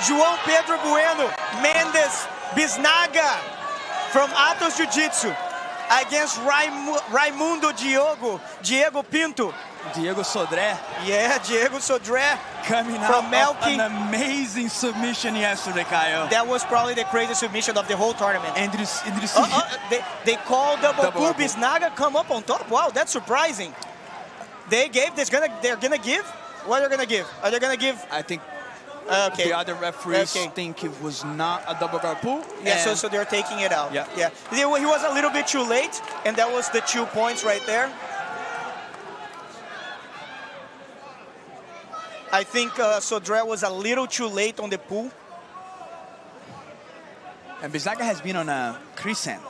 João Pedro Bueno, Mendes, Bisnaga from Atos Jiu-Jitsu against Raimundo Diego Pinto. Diego Sodré. Yeah, Diego Sodré. Coming from out Melky. of an amazing submission yesterday, Kyle. That was probably the craziest submission of the whole tournament. And did you see? They called double pull. Bisnaga come up on top. Wow, that's surprising. They're gonna give? What are they gonna give? Are they gonna give? I think okay. The other referees think it was not a double guard pull. Yeah, so they're taking it out. Yeah. He was a little bit too late, and that was the 2 points right there. I think Sodré was a little too late on the pull. And Bisnaga has been on a crescent.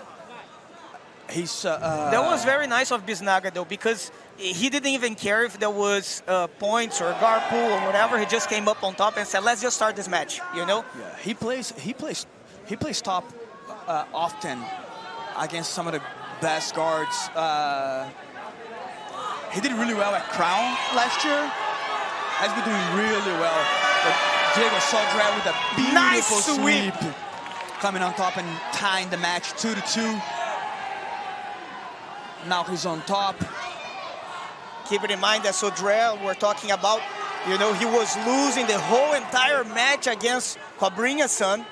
That was very nice of Bisnaga though, because he didn't even care if there was points or guard pull or whatever. He just came up on top and said, "Let's just start this match," you know? Yeah, he plays top often against some of the best guards. He did really well at Crown last year. Has been doing really well. But Diego Sodré with a beautiful nice sweep, coming on top and tying the match 2-2. Now he's on top. Keep it in mind that Sodré, we're talking about, you know, he was losing the whole entire match against Cobrinha's son,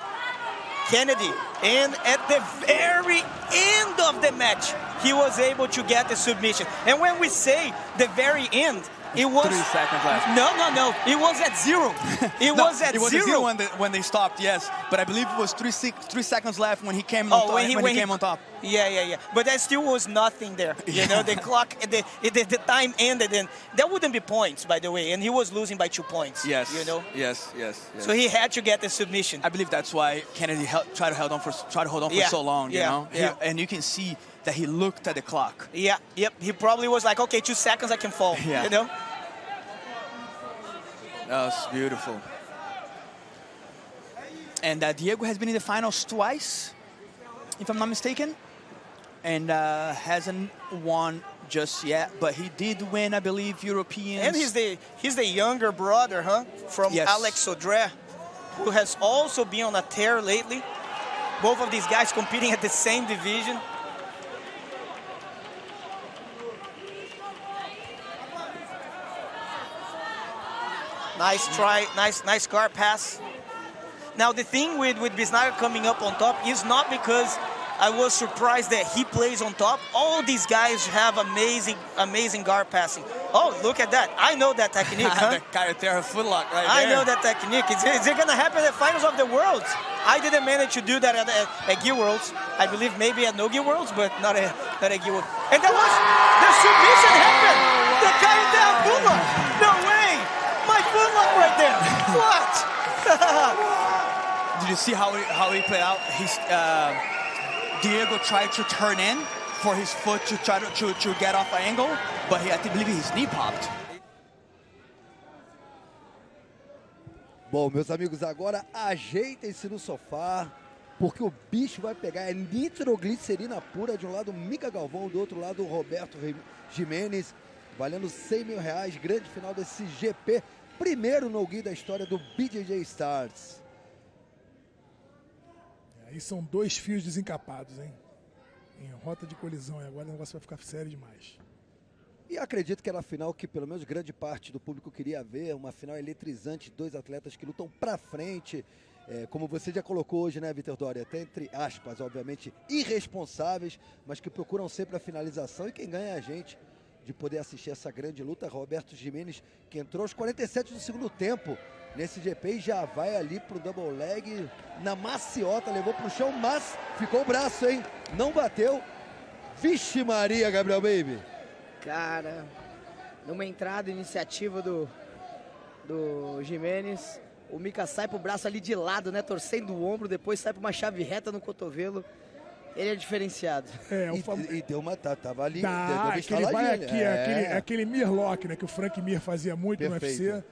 Kennedy. And at the very end of the match, he was able to get the submission. And when we say the very end, it was 3 seconds left. No. It was at 0. It was at 0 when they stopped. Yes, but I believe it was 3 seconds left when he came on top. When he came on top. Yeah. But there still was nothing there. You know, the clock, the time ended, and that wouldn't be points, by the way. And he was losing by 2 points. Yes. You know. Yes. So he had to get the submission. I believe that's why Kennedy tried to hold on for so long. You know. And you can see that he looked at the clock. Yeah. Yep. He probably was like, okay, 2 seconds, I can fall. Yeah. You know. That was beautiful. And Diego has been in the finals twice, if I'm not mistaken, and hasn't won just yet. But he did win, I believe, Europeans. And he's the younger brother, huh? From Alex Sodré, who has also been on a tear lately. Both of these guys competing at the same division. Nice try, nice guard pass. Now the thing with Bisnaga coming up on top is not because I was surprised that he plays on top. All these guys have amazing guard passing. Oh, look at that. I know that technique, huh? The Carretera footlock right there. I know that technique. Is it going to happen at Finals of the Worlds? I didn't manage to do that at Gi Worlds. I believe maybe at no Gi Worlds, but not at Gi Worlds. And that was, the submission happened. The Carretera footlock. No way. My footlock right there. What? Did you see how he played out? Diego tried to turn in for his foot to try to get off an angle, but I believe his knee popped. Bom, meus amigos, agora ajeitem-se no sofá, porque o bicho vai pegar. É nitroglicerina pura, de um lado Mica Galvão, do outro lado Roberto Jimenez, valendo R$100 mil. Grande final desse GP, primeiro no-gi da história do BJJ Stars. Aí são 2 fios desencapados, hein? Em rota de colisão, e agora o negócio vai ficar sério demais. E acredito que era a final que pelo menos grande parte do público queria ver, uma final eletrizante, 2 atletas que lutam pra frente, como você já colocou hoje, né, Vitor Doria? Até entre aspas, obviamente, irresponsáveis, mas que procuram sempre a finalização, e quem ganha é a gente de poder assistir essa grande luta. Roberto Jimenez, que entrou aos 47 do segundo tempo nesse GP e já vai ali pro double leg na maciota, levou pro chão, mas ficou o braço, hein? Não bateu. Vixe Maria, Gabriel Baby. Cara, numa entrada, iniciativa do Jimenez, o Mika sai pro braço ali de lado, né, torcendo o ombro, depois sai pra uma chave reta no cotovelo. Ele é diferenciado. E deu uma, tava ali, deu uma estaladinha. Aquele Mirlock, né, que o Frank Mir fazia muito. Perfeito. No UFC.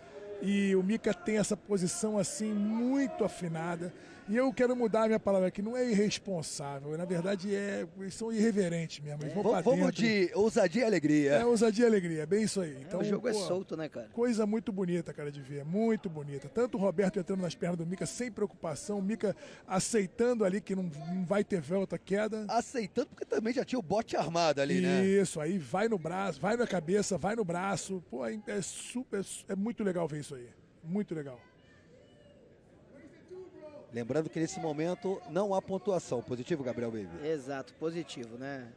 E o Mika tem essa posição assim muito afinada. E eu quero mudar a minha palavra aqui, não é irresponsável, na verdade eles são irreverentes mesmo. Eles vão pra Vamos dentro. de ousadia e alegria. É ousadia e alegria, bem isso aí. Então, O jogo é solto, né, cara? Coisa muito bonita, cara, de ver, muito bonita. Tanto o Roberto entrando nas pernas do Mika sem preocupação, o Mika aceitando ali que não vai ter volta queda. Aceitando, porque também já tinha o bote armado ali, né? Isso, aí vai no braço, vai na cabeça, vai no braço. Pô, é muito legal ver isso aí. Muito legal. Lembrando que nesse momento não há pontuação. Positivo, Gabriel Baby? Exato, positivo, né?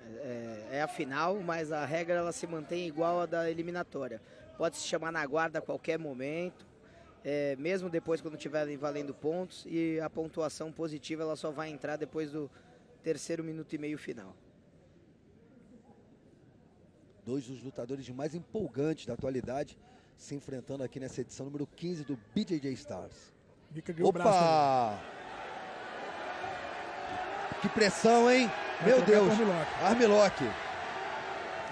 É a final, mas a regra ela se mantém igual à da eliminatória. Pode se chamar na guarda a qualquer momento, mesmo depois quando estiverem valendo pontos, e a pontuação positiva ela só vai entrar depois do 3º minuto e meio final. Dois dos lutadores mais empolgantes da atualidade se enfrentando aqui nessa edição número 15 do BJJ Stars. Mika ganhou o braço. Opa! Que pressão, hein? Meu Deus! Armlock.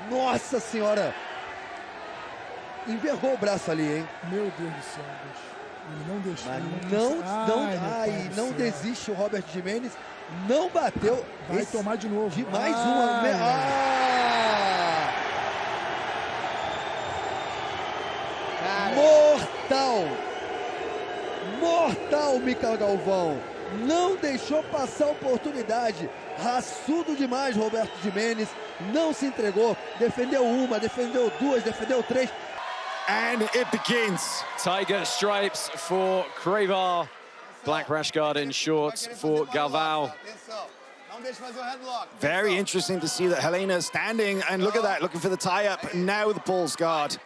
Nossa senhora! Envergou o braço ali, hein? Meu Deus do céu, bicho. Ele não deixou. Mas não desiste o Robert Jimenez. Não bateu. Vai tomar de novo. De mais uma. Mortal! Mortal, Mika Galvão. Não deixou passar a oportunidade. Raçudo demais, Roberto Jimenez. Não se entregou. Defendeu uma, defendeu duas, defendeu três. And it begins. Tiger stripes for Cravar. Black rash guard and shorts for Galvão. Very interesting to see that Helena standing, and look at that, looking for the tie-up. Now the pulse guard.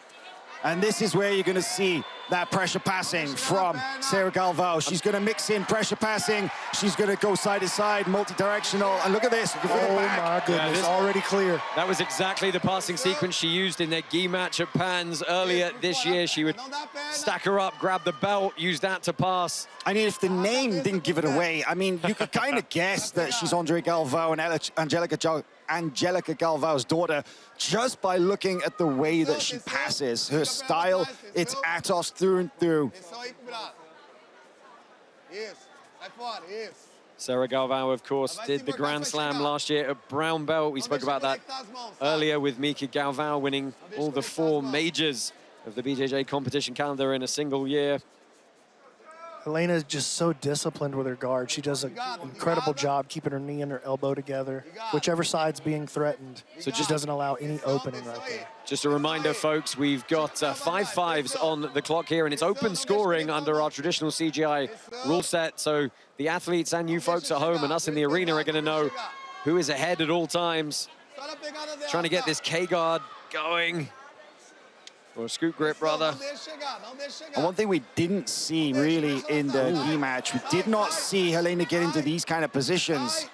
And this is where you're going to see that pressure passing from Sarah Galvão. She's going to mix in pressure passing. She's going to go side to side, multi-directional. And look at this. Oh my goodness, already clear. That was exactly the passing sequence she used in their gi match at Pans earlier this year. She would stack her up, grab the belt, use that to pass. I mean, if the name didn't give it away, I mean, you could kind of guess that she's Andre Galvão and Angelica Galvão's daughter just by looking at the way that she passes. Her style, it's Atos through and through. Sarah Galvão, of course, did the Grand Slam last year at brown belt. We spoke about that earlier with Mika Galvão winning all the 4 majors of the BJJ competition calendar in a single year. Helena is just so disciplined with her guard. She does an incredible job keeping her knee and her elbow together, whichever side's being threatened. So just doesn't allow any opening right there. Just a reminder, folks, we've got 5 5s on the clock here, and it's open scoring under our traditional CGI rule set. So the athletes and you folks at home and us in the arena are going to know who is ahead at all times. Trying to get this K-guard going. Or a scoop grip, rather. And one thing we didn't see really in the gi match, we did not see Helena get into these kind of positions.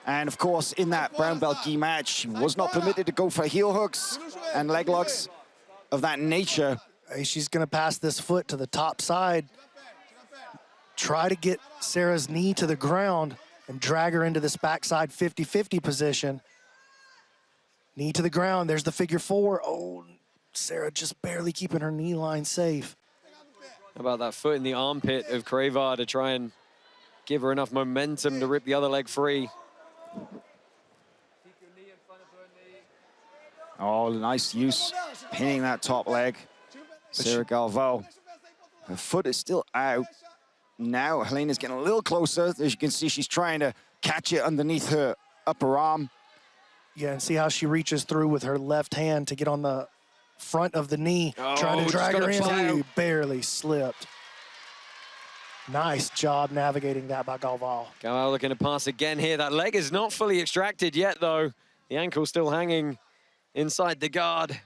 And of course, in that brown belt gi match, she was not permitted to go for heel hooks and leg locks of that nature. She's going to pass this foot to the top side, try to get Sarah's knee to the ground and drag her into this backside 50-50 position. Knee to the ground, there's the figure 4. Oh, Sarah just barely keeping her knee line safe. How about that foot in the armpit of Cravar to try and give her enough momentum to rip the other leg free. Oh, nice use, pinning that top leg. Sarah Galvão. Her foot is still out. Now Helena's getting a little closer. As you can see, she's trying to catch it underneath her upper arm. Yeah, and see how she reaches through with her left hand to get on the front of the knee, trying to drag her in. He barely slipped. Nice job navigating that by Galvão. Galvão looking to pass again here. That leg is not fully extracted yet, though. The ankle still hanging inside the guard.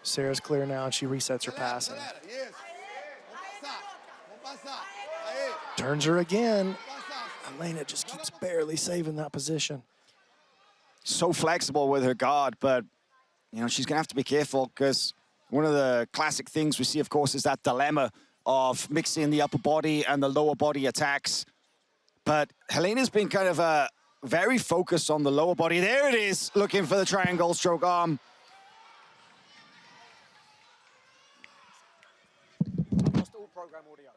Sarah's clear now, and she resets her passing. Turns her again. Helena just keeps barely saving that position. So flexible with her guard, but you know she's gonna have to be careful because one of the classic things we see, of course, is that dilemma of mixing the upper body and the lower body attacks. But Helena's been kind of very focused on the lower body. There it is, looking for the triangle stroke arm. Lost all program audio.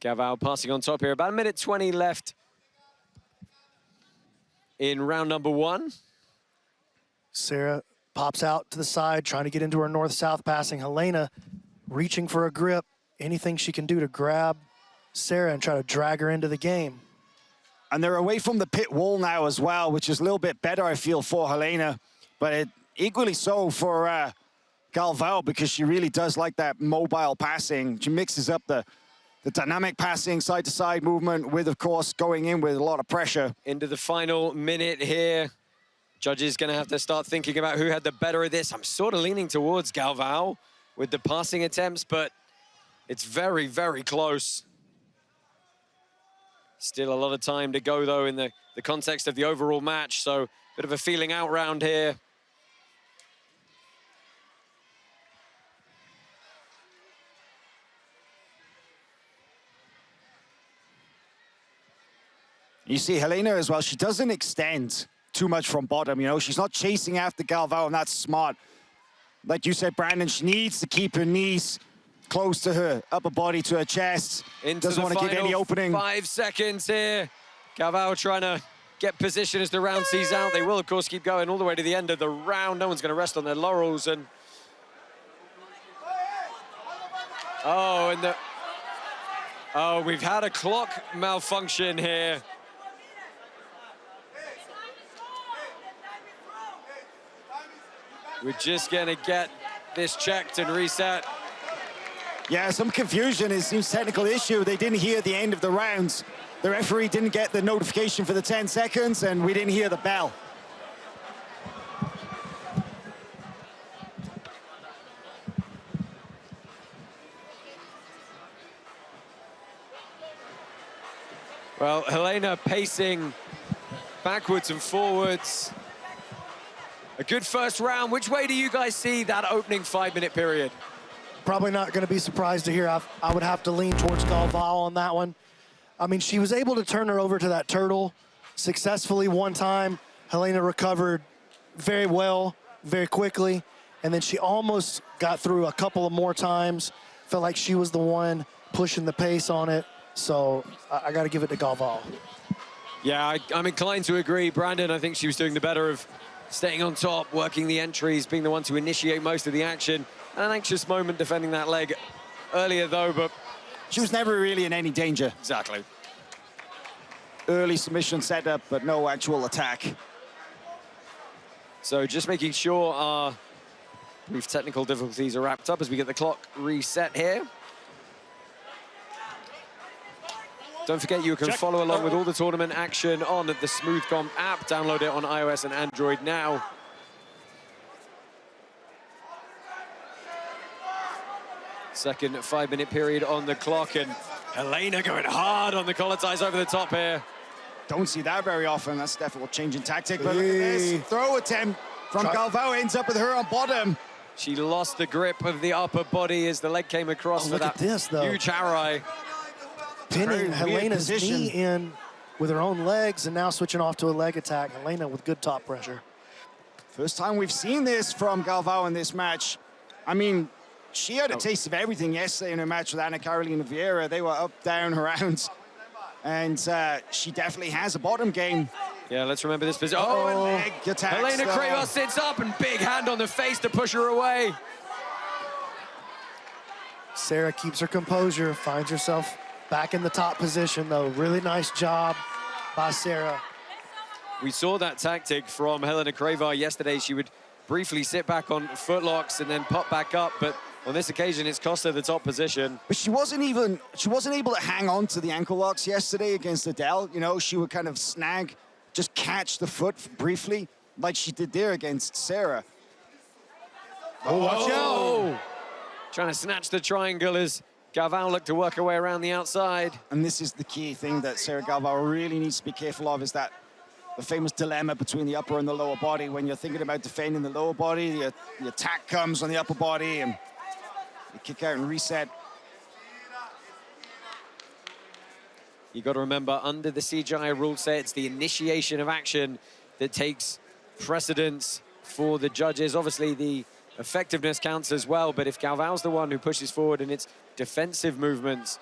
Galvão passing on top here. About 1:20 left in round number 1. Sarah pops out to the side, trying to get into her north-south passing. Helena reaching for a grip. Anything she can do to grab Sarah and try to drag her into the game. And they're away from the pit wall now as well, which is a little bit better, I feel, for Helena. But equally so for Galvão, because she really does like that mobile passing. She mixes up the dynamic passing, side-to-side movement with, of course, going in with a lot of pressure. Into the final minute here. Judges going to have to start thinking about who had the better of this. I'm sort of leaning towards Galvão with the passing attempts, but it's very, very close. Still a lot of time to go, though, in the context of the overall match, so a bit of a feeling out round here. You see Helena as well, she doesn't extend too much from bottom, you know? She's not chasing after Galvão, and that's smart. Like you said, Brandon, she needs to keep her knees close to her upper body, to her chest. Doesn't want to give any opening. 5 seconds here. Galvão trying to get position as the round sees out. They will, of course, keep going all the way to the end of the round. No one's going to rest on their laurels. And we've had a clock malfunction here. We're just going to get this checked and reset. Yeah, some confusion. It seems technical issue. They didn't hear the end of the rounds. The referee didn't get the notification for the 10 seconds, and we didn't hear the bell. Well, Helena pacing backwards and forwards. A good first round. Which way do you guys see that opening 5-minute period? Probably not going to be surprised to hear. I would have to lean towards Galvão on that one. I mean, she was able to turn her over to that turtle successfully one time. Helena recovered very well, very quickly, and then she almost got through a couple of more times. Felt like she was the one pushing the pace on it, so I got to give it to Galvão. Yeah, I'm inclined to agree. Brandon, I think she was doing the better of staying on top, working the entries, being the one to initiate most of the action. An anxious moment defending that leg earlier, though, but she was never really in any danger. Exactly. Early submission setup, but no actual attack. So just making sure our brief technical difficulties are wrapped up as we get the clock reset here. Don't forget you can follow along with all the tournament action on the SmoothComp app. Download it on iOS and Android now. Second 5-minute period on the clock, and Helena going hard on the collar ties over the top here. Don't see that very often. That's definitely a change in tactic. But look at this throw attempt from Galvão, ends up with her on bottom. She lost the grip of the upper body as the leg came across for that huge harai. Pinning Helena's knee in with her own legs and now switching off to a leg attack. Helena with good top pressure. First time we've seen this from Galvão in this match. I mean, she had a taste of everything yesterday in her match with Ana Carolina Vieira. They were up, down, around. And she definitely has a bottom game. Yeah, let's remember this position. Oh, leg attack. Helena Creva sits up and big hand on the face to push her away. Sarah keeps her composure, finds herself back in the top position, though. Really nice job by Sarah. We saw that tactic from Helena Creva yesterday. She would briefly sit back on footlocks and then pop back up, but on this occasion, it's cost her the top position. But she wasn't able to hang on to the ankle locks yesterday against Adele. You know, she would kind of snag, just catch the foot briefly, like she did there against Sarah. Oh, watch out! Trying to snatch the triangle as Galvão looked to work her way around the outside. And this is the key thing that Sarah Galvão really needs to be careful of, is that the famous dilemma between the upper and the lower body. When you're thinking about defending the lower body, the attack comes on the upper body and you kick out and reset. You got to remember, under the CGI rule set, it's the initiation of action that takes precedence for the judges. Obviously, the effectiveness counts as well, but if Galvao's the one who pushes forward and it's defensive movements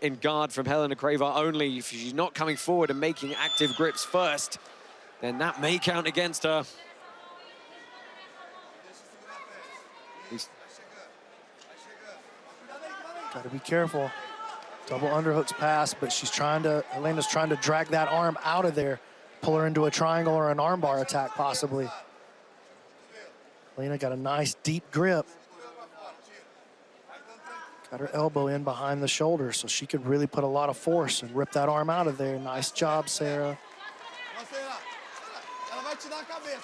in guard from Helena Cravar only, if she's not coming forward and making active grips first, then that may count against her. Got to be careful. Double underhooks pass, but Helena's trying to drag that arm out of there, pull her into a triangle or an armbar attack possibly. Helena got a nice deep grip. Got her elbow in behind the shoulder, so she could really put a lot of force and rip that arm out of there. Nice job, Sarah.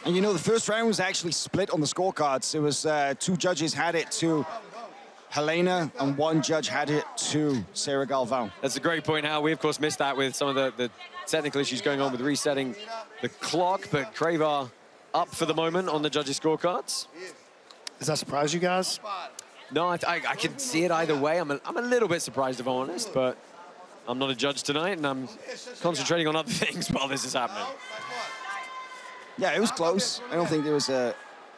And you know, the first round was actually split on the scorecards. It was 2 judges had it to Helena and 1 judge had it to Sarah Galvao. That's a great point, Hal. We, of course, missed that with some of the technical issues going on with resetting the clock, but Cravar up for the moment on the judges' scorecards. Does that surprise you guys? No, I can see it either way. I'm a little bit surprised, if I'm honest, but I'm not a judge tonight, and I'm concentrating on other things while this is happening. Yeah, it was close. I don't think there was a,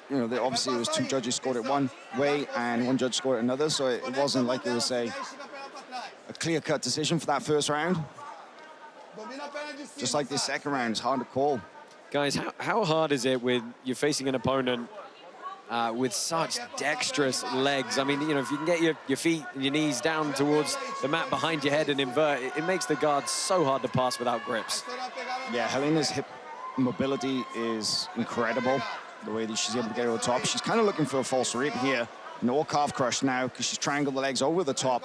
you know, obviously it was 2 judges scored it one way and 1 judge scored it another, so it wasn't like it was a clear-cut decision for that first round. Just like this second round, it's hard to call. Guys, how hard is it when you're facing an opponent with such dexterous legs? I mean, you know, if you can get your feet and your knees down towards the mat behind your head and invert, it makes the guard so hard to pass without grips. Yeah, Helena's hip mobility is incredible, the way that she's able to get over the top. She's kind of looking for a false rib here. No calf crush now, because she's triangled the legs over the top.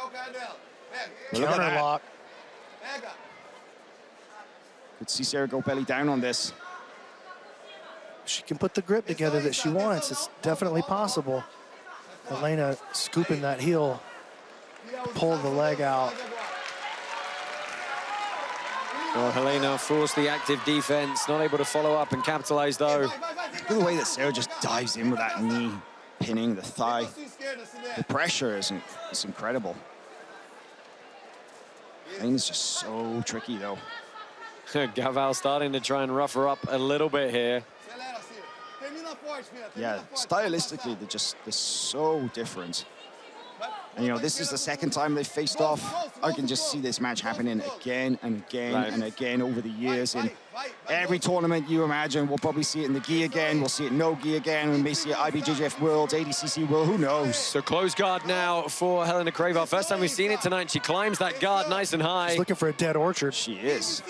Counter lock. Could see Sarah go belly down on this. She can put the grip together that she wants. It's definitely possible. Helena scooping that heel, pull the leg out. Well, Helena forced the active defense, not able to follow up and capitalize, though. Look at the way that Sarah just dives in with that knee, pinning the thigh. The pressure is incredible. Helena's just so tricky, though. Galvao starting to try and rough her up a little bit here. Yeah, stylistically, they're so different. And, you know, this is the second time they've faced off. I can just see this match happening again and again and again over the years. In every tournament you imagine, we'll probably see it in the gi again. We'll see it no gi again. We may see it IBJJF World, ADCC World, who knows? So close guard now for Helena Cravar. First time we've seen it tonight. She climbs that guard nice and high. She's looking for a dead orchard. She is.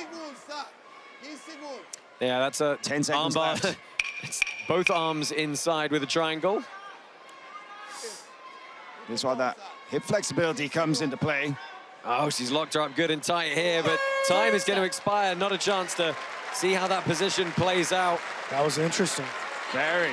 Yeah, that's a 10 seconds armbar. left. It's both arms inside with a triangle. This is why that hip flexibility comes into play. Oh, she's locked her up good and tight here, but time is going to expire. Not a chance to see how that position plays out. That was interesting. Very.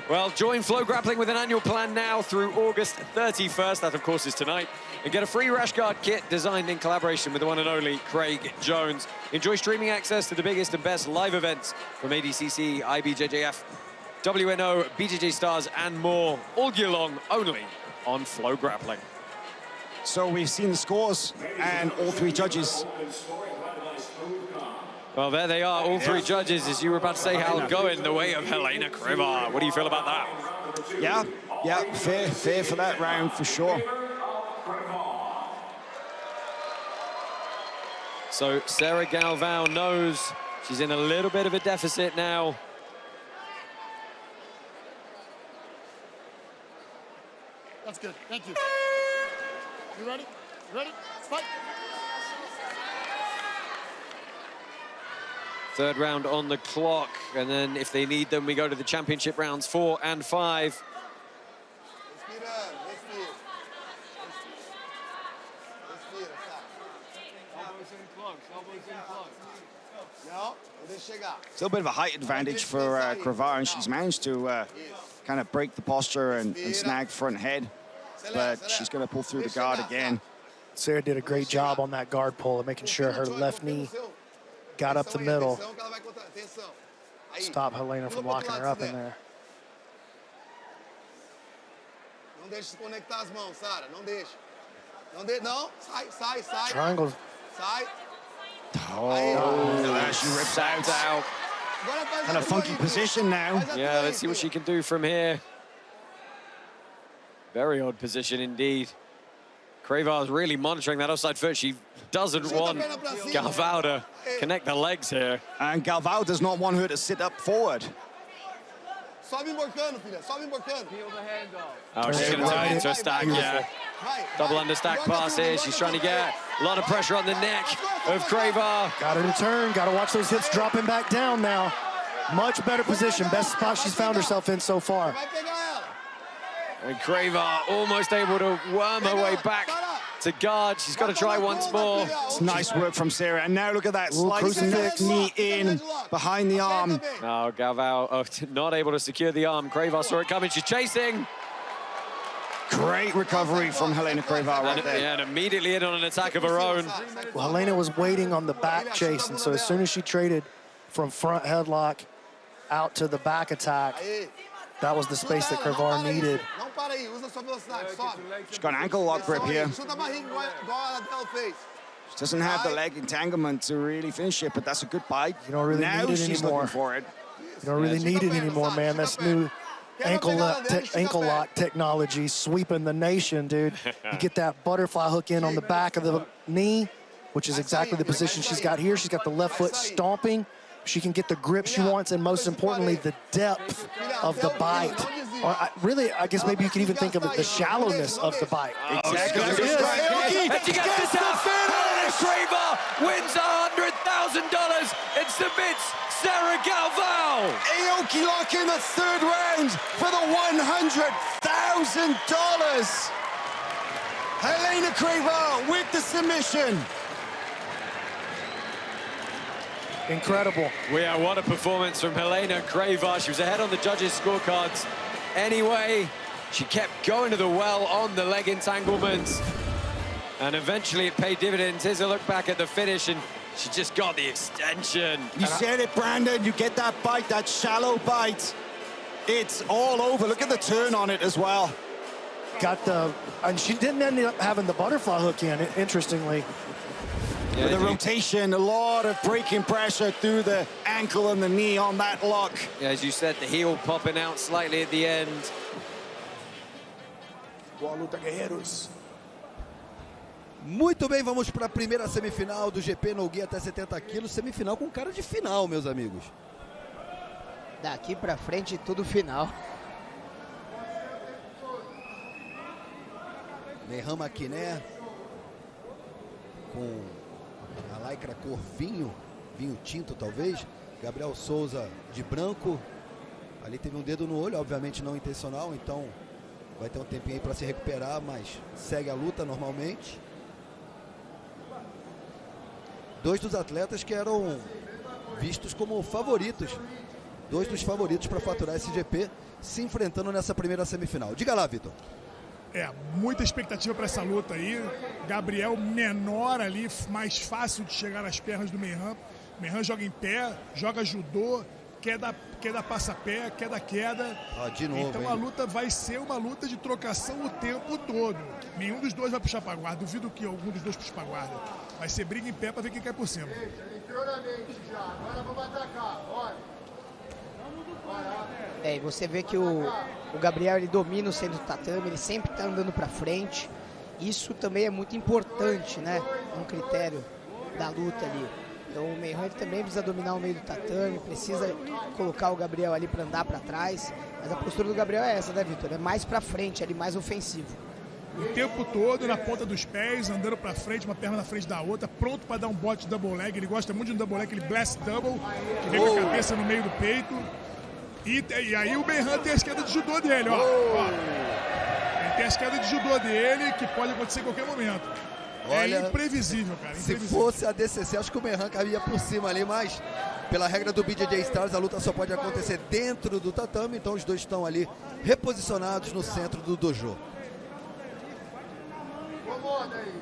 Well, join FloGrappling with an annual plan now through August 31st. That, of course, is tonight. And get a free rash guard kit designed in collaboration with the one and only Craig Jones. Enjoy streaming access to the biggest and best live events from ADCC, IBJJF, WNO, BJJ Stars, and more, all year long, only on FloGrappling. So we've seen the scores, and all 3 judges. Well, there they are, all 3 judges, as you were about to say, Hal, going the way of Helena Cravar. What do you feel about that? Yeah, fair for that round, for sure. So Sarah Galvao knows she's in a little bit of a deficit now. That's good, thank you. You ready? You ready? Let's fight. Third round on the clock, and then if they need them, we go to the championship rounds 4 and 5. Still a bit of a height advantage for Cravar, and she's managed to kind of break the posture and snag front head, but she's going to pull through the guard again. Sarah did a great job on that guard pull of making sure her left knee got up the middle. Stop Helena from locking her up in there. Não deixe se conectar as mãos, Sara. Não deixe. Não. Sai. Triangle. Sai. Oh, she rips out. And a funky position now. Yeah, let's see what she can do from here. Very odd position indeed. Cravar's really monitoring that offside foot. She doesn't want Galvão to connect the legs here. And Galvão does not want her to sit up forward. Sobe emborcando, filha. Sobe emborcando. Oh, she's going to turn it into a stack, yeah. Double understack pass here. She's trying to get a lot of pressure on the neck of Cravar. Got her to turn. Got to watch those hips dropping back down now. Much better position. Best spot she's found herself in so far. And Cravar almost able to worm her way back to guard. She's got to try once more. It's nice work from Sarah. And now look at that slice left knee in behind the arm. Oh, Galvão not able to secure the arm. Cravar saw it coming. She's chasing. Great recovery from Helena Cravar right there. Yeah, and immediately in on an attack of her own. Well, Helena was waiting on the back chase, and so as soon as she traded from front headlock out to the back attack, that was the space that Cravar needed. She's got an ankle lock grip here. She doesn't have the leg entanglement to really finish it, but that's a good bite. You don't really need it she's anymore. Looking for it. You don't really need it anymore, man. That's new ankle lock technology sweeping the nation, dude. You get that butterfly hook in on the back of the knee, which is exactly the position she's got here. She's got the left foot stomping. She can get the grip she wants, and most importantly, the depth of the bite. Or really, I guess maybe you could even think of it, the shallowness of the bite. Exactly. And she gets the tap. Helena Cravar wins $100,000 and submits Sarah Galvão. Aoki lock in the third round for the $100,000. Helena Cravar with the submission. Incredible. Yeah, what a performance from Helena Cravar. She was ahead on the judges' scorecards. Anyway, she kept going to the well on the leg entanglements. And eventually it paid dividends. Here's a look back at the finish, and she just got the extension. You said it, Brandon. You get that bite, that shallow bite. It's all over. Look at the turn on it as well. And she didn't end up having the butterfly hook in, interestingly. Yeah, the rotation, a lot of breaking pressure through the ankle and the knee on that lock. Yeah, as you said, the heel popping out slightly at the end. Boa luta, guerreiros. Muito bem, vamos para a primeira semifinal do GP no Guia até 70 quilos. Semifinal com cara de final, meus amigos. Daqui pra frente, tudo final. Merram Maquiné com a lycra cor vinho tinto talvez. Gabriel Souza de branco. Ali teve um dedo no olho, obviamente não intencional, então vai ter um tempinho aí para se recuperar, mas segue a luta normalmente. Dois dos atletas que eram vistos como favoritos, dois dos favoritos para faturar esse GP, se enfrentando nessa primeira semifinal. Diga lá, Vitor. Muita expectativa para essa luta aí. Gabriel menor ali, mais fácil de chegar às pernas do Merram. Merram joga em pé, joga judô, queda passa-pé, queda. De novo, então hein? a luta vai ser uma luta de trocação o tempo todo. Nenhum dos dois vai puxar para guarda. Duvido que algum dos dois puxe para guarda. Vai ser briga em pé para ver quem cai por cima. Agora vamos atacar, bora. E você vê que o Gabriel, ele domina o centro do tatame, ele sempre está andando para frente. Isso também é muito importante, né? Um critério da luta ali. Então o Merram também precisa dominar o meio do tatame, precisa colocar o Gabriel ali para andar para trás. Mas a postura do Gabriel é essa, né, Vitor? É mais para frente, ali mais ofensivo. O tempo todo na ponta dos pés, andando para frente, uma perna na frente da outra, pronto para dar um bote de double leg. Ele gosta muito de um double leg, aquele blast double, que vem com a cabeça no meio do peito. E aí o Merram tem a esquerda de judô dele, ó. Ele tem a esquerda de judô dele, que pode acontecer em qualquer momento. Olha, é imprevisível, cara. Se fosse a DCC, acho que o Merram cabia por cima ali, mas pela regra do BJJ Stars, a luta só pode acontecer dentro do tatame, então os dois estão ali reposicionados no centro do dojo. Incomoda aí.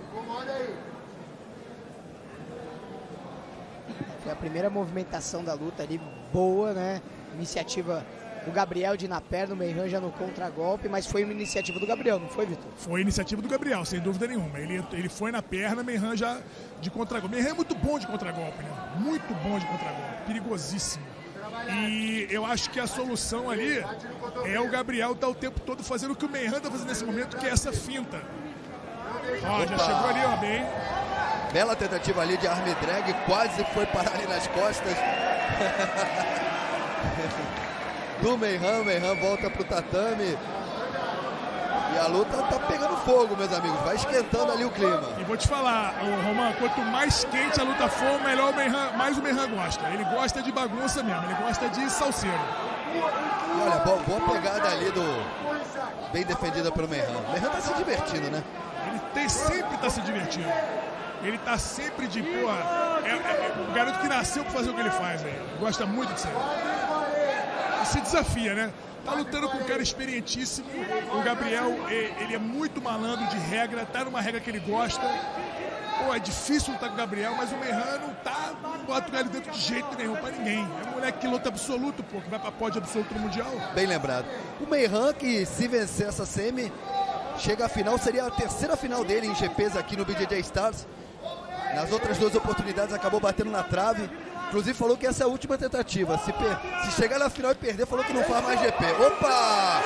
Foi a primeira movimentação da luta ali, boa, né? Iniciativa do Gabriel de ir na perna, o Meihan já no contragolpe, mas foi uma iniciativa do Gabriel, não foi, Vitor? Foi iniciativa do Gabriel, sem dúvida nenhuma. Ele foi na perna, Meihan já de contragolpe. Meihan é muito bom de contragolpe, né? Muito bom de contragolpe, perigosíssimo. E eu acho que a solução ali é o Gabriel estar o tempo todo fazendo o que o Meihan está fazendo nesse momento, que é essa finta. Ó, já chegou ali, ó, bem. Bela tentativa ali de arm drag, quase foi parar ali nas costas. Do Meihan, Meihan volta pro tatame. E a luta tá pegando fogo, meus amigos. Vai esquentando ali o clima. E vou te falar, Roman, quanto mais quente a luta for, melhor o Meihan, mais o Meihan gosta. Ele gosta de bagunça mesmo, ele gosta de salseiro. E olha, boa pegada ali bem defendida pelo Meihan. O Meihan tá se divertindo, né? Ele sempre tá se divertindo. Ele tá sempre de, porra, o garoto que nasceu pra fazer o que ele faz aí. Gosta muito disso aí. E se desafia, né? Tá lutando com um cara experientíssimo. O Gabriel, ele é muito malandro de regra, tá numa regra que ele gosta. Pô, é difícil lutar com o Gabriel, mas o Meihan não bota ele dentro de jeito nenhum pra ninguém. É um moleque que luta absoluto, pô, que vai pra pódio absoluto no Mundial. Bem lembrado. O Meihan, que se vencer essa semi, chega à final, seria a terceira final dele em GPs aqui no BJJ Stars. Nas outras duas oportunidades acabou batendo na trave. Inclusive falou que essa é a última tentativa. Se chegar na final e perder, falou que não faz mais GP. Opa!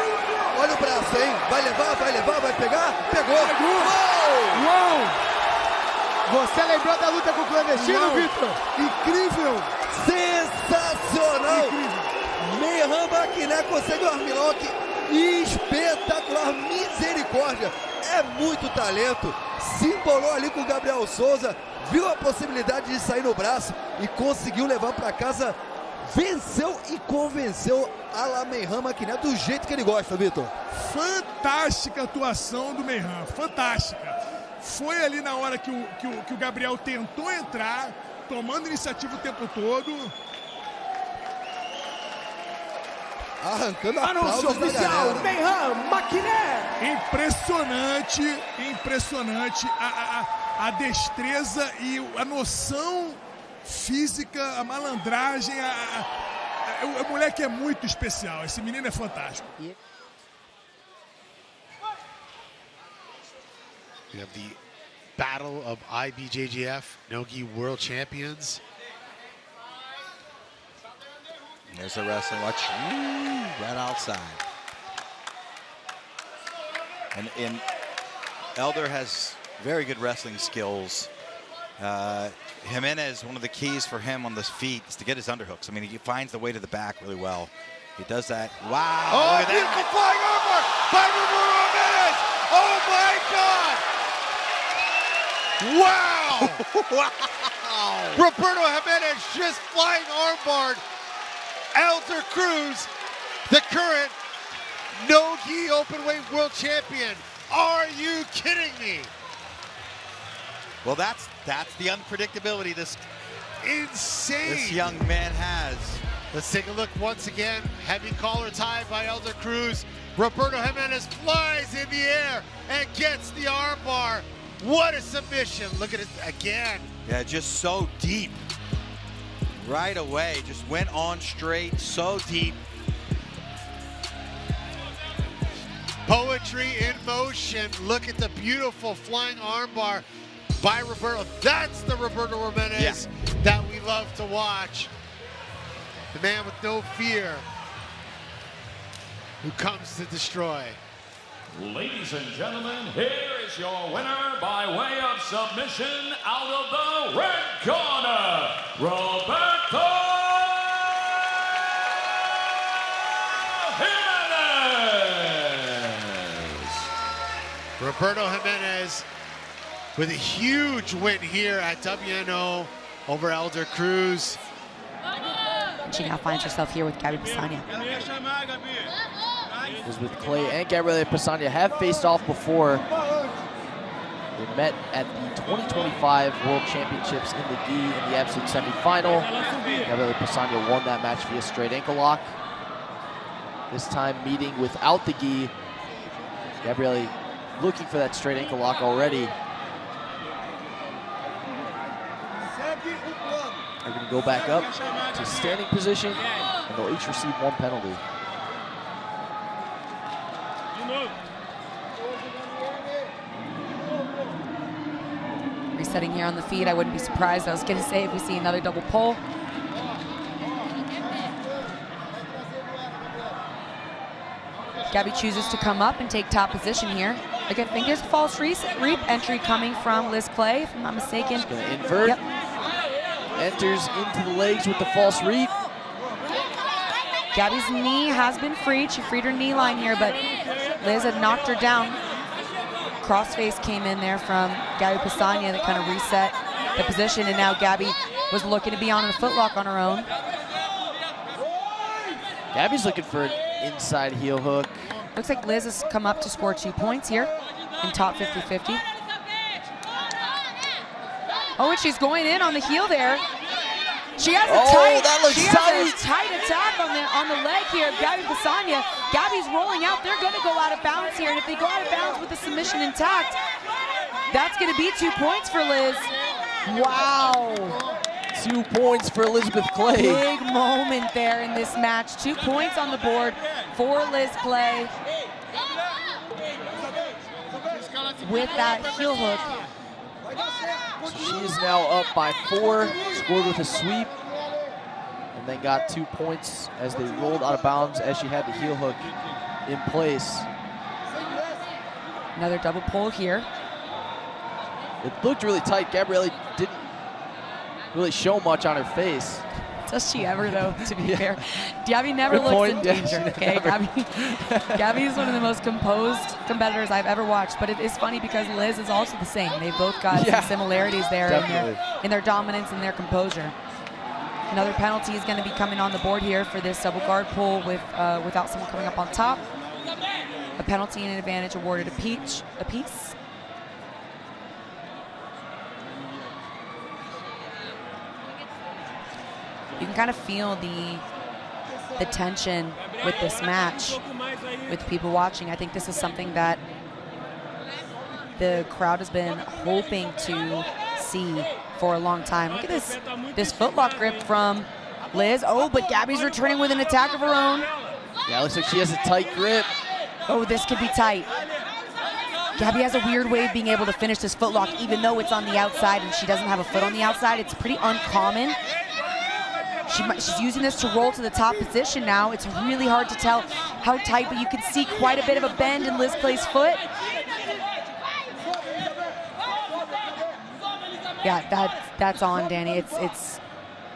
Olha o braço, hein? Vai levar, vai pegar? Pegou! Uou! Você lembrou da luta com o clandestino, Vitor? Incrível! Sensacional! Meihan Maquiné consegue o armlock. Espetacular! Misericórdia! É muito talento. Se embolou ali com o Gabriel Souza. Viu a possibilidade de sair no braço e conseguiu levar para casa. Venceu e convenceu a la Meihan Maquiné do jeito que ele gosta, Vitor. Fantástica atuação do Meihan, fantástica. Foi ali na hora que o Gabriel tentou entrar, tomando iniciativa o tempo todo. Arrancando a Anúncio oficial, Meihan Maquiné. Impressionante a destreza e a noção física, a malandragem, o moleque é muito especial, esse menino é fantástico. We have the battle of IBJJF Nogi World Champions. There's the wrestling, watch, right outside. And Elder has very good wrestling skills. Jimenez, one of the keys for him on his feet is to get his underhooks. I mean, he finds the way to the back really well. He does that. Wow. Oh, beautiful flying armbar by Roberto Jimenez. Oh, my God. Wow. Roberto Jimenez just flying armbarred Elder Cruz, the current no-gi openweight world champion. Are you kidding me? Well, that's the unpredictability this young man has. Let's take a look once again. Heavy collar tie by Elder Cruz. Roberto Jimenez flies in the air and gets the armbar. What a submission. Look at it again. Yeah, just so deep. Right away, just went on straight, so deep. Poetry in motion. Look at the beautiful flying armbar by Roberto. That's the Roberto Jimenez that we love to watch. The man with no fear who comes to destroy. Ladies and gentlemen, here is your winner by way of submission out of the red corner, Roberto Jimenez. Roberto Jimenez with a huge win here at WNO over Elder Cruz. She now finds herself here with Gabby Pisania. Was with Clay and Gabriele Pisania have faced off before. They met at the 2025 World Championships in the gi in the absolute semifinal. Gabriele Pisania won that match via straight ankle lock. This time meeting without the gi. Gabriele looking for that straight ankle lock already. are going to go back up to standing position, and they'll each receive 1 penalty. Resetting here on the feet. I wouldn't be surprised. I was going to say if we see another double pull. Gabby chooses to come up and take top position here. Like, I think there's a false reap entry coming from Liz Clay, if I'm not mistaken. Just going to invert. Yep. Enters into the legs with the false reap. Gabby's knee has been freed. She freed her knee line here, but Liz had knocked her down. Crossface came in there from Gabby Pisania that kind of reset the position, and now Gabby was looking to be on a footlock on her own. Gabby's looking for an inside heel hook. Looks like Liz has come up to score 2 points here in top 50-50. Oh, and she's going in on the heel there. She has a tight attack on the leg here of Gabby Pisania. Gabby's rolling out. They're going to go out of bounds here, and if they go out of bounds with the submission intact, that's going to be 2 points for Liz. Wow. 2 points for Elizabeth Clay. Big moment there in this match. 2 points on the board for Liz Clay with that heel hook. So she is now up by 4, scored with a sweep, and then got 2 points as they rolled out of bounds as she had the heel hook in place. Another double pull here. It looked really tight. Gabrielle didn't really show much on her face. Does she ever, though, to be fair? Gabby never looks in danger, okay? Gabby is one of the most composed competitors I've ever watched, but it is funny because Liz is also the same. They both got some similarities there in their dominance and their composure. Another penalty is going to be coming on the board here for this double guard pull with without someone coming up on top. A penalty and an advantage awarded apiece. You can kind of feel the tension with this match with people watching. I think this is something that the crowd has been hoping to see for a long time. Look at this footlock grip from Liz. Oh, but Gabby's returning with an attack of her own. Yeah, it looks like she has a tight grip. Oh, this could be tight. Gabby has a weird way of being able to finish this footlock even though it's on the outside and she doesn't have a foot on the outside. It's pretty uncommon. She's using this to roll to the top position now. It's really hard to tell how tight, but you can see quite a bit of a bend in Liz Clay's foot. Yeah, that's on, Danny. It's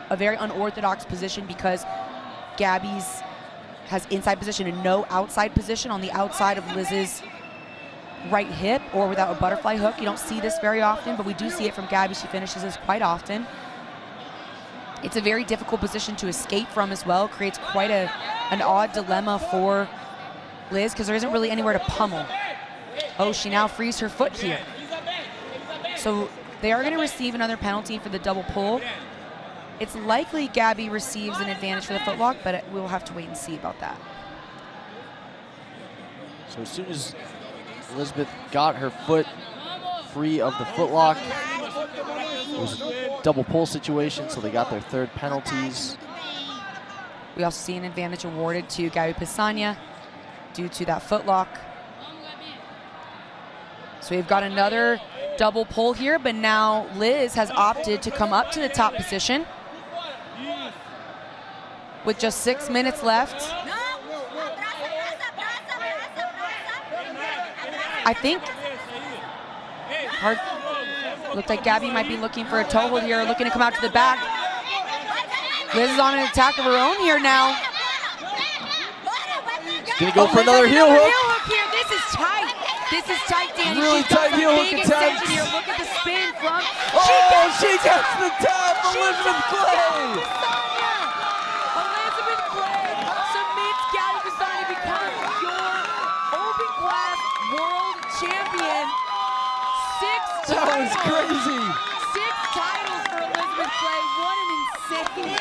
a very unorthodox position because Gabby's has inside position and no outside position on the outside of Liz's right hip or without a butterfly hook. You don't see this very often, but we do see it from Gabby. She finishes this quite often. It's a very difficult position to escape from as well. Creates quite an odd dilemma for Liz because there isn't really anywhere to pummel. Oh, she now frees her foot here. So they are going to receive another penalty for the double pull. It's likely Gabby receives an advantage for the footlock, but we'll have to wait and see about that. So as soon as Elizabeth got her foot free of the footlock, it was a double pull situation, so they got their 3rd penalties. We also see an advantage awarded to Gabby Pisania due to that footlock. So we've got another double pull here, but now Liz has opted to come up to the top position with just 6 minutes left. I think looked like Gabby might be looking for a toe hold here, looking to come out to the back. Liz is on an attack of her own here now. Gonna go for another heel hook. Here. This is tight. This is tight, Danny. Really tight heel hook attack. Here. Look at the spin from. She gets the tap. Elizabeth Clay. Elizabeth Clay submits Gabby Pisania, becomes your open class world champion. 6 titles. That was crazy. 6 titles for Elizabeth Clay. What an insane